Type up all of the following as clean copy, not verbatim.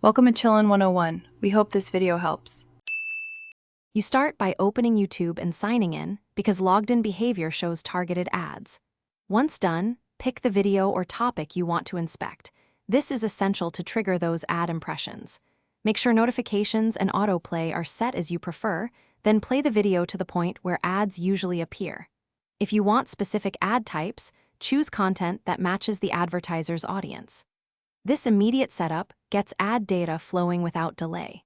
Welcome to Chillin' 101. We hope this video helps. You start by opening YouTube and signing in because logged-in behavior shows targeted ads. Once done, pick the video or topic you want to inspect. This is essential to trigger those ad impressions. Make sure notifications and autoplay are set as you prefer, then play the video to the point where ads usually appear. If you want specific ad types, choose content that matches the advertiser's audience. This immediate setup gets ad data flowing without delay.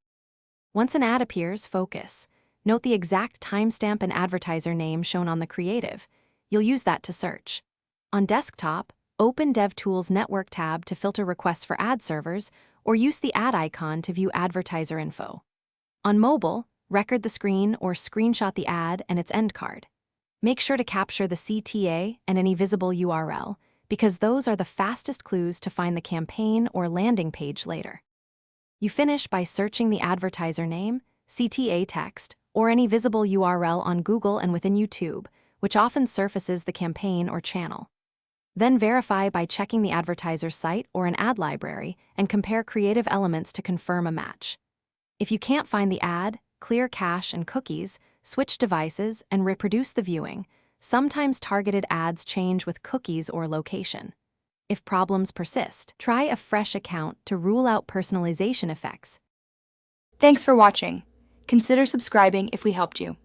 Once an ad appears, focus. Note the exact timestamp and advertiser name shown on the creative. You'll use that to search. On desktop, open DevTools Network tab to filter requests for ad servers, or use the ad icon to view advertiser info. On mobile, record the screen or screenshot the ad and its end card. Make sure to capture the CTA and any visible URL, because those are the fastest clues to find the campaign or landing page later. You finish by searching the advertiser name, CTA text, or any visible URL on Google and within YouTube, which often surfaces the campaign or channel. Then verify by checking the advertiser's site or an ad library and compare creative elements to confirm a match. If you can't find the ad, clear cache and cookies, switch devices, and reproduce the viewing. Sometimes targeted ads change with cookies or location. If problems persist, try a fresh account to rule out personalization effects. Thanks for watching. Consider subscribing if we helped you.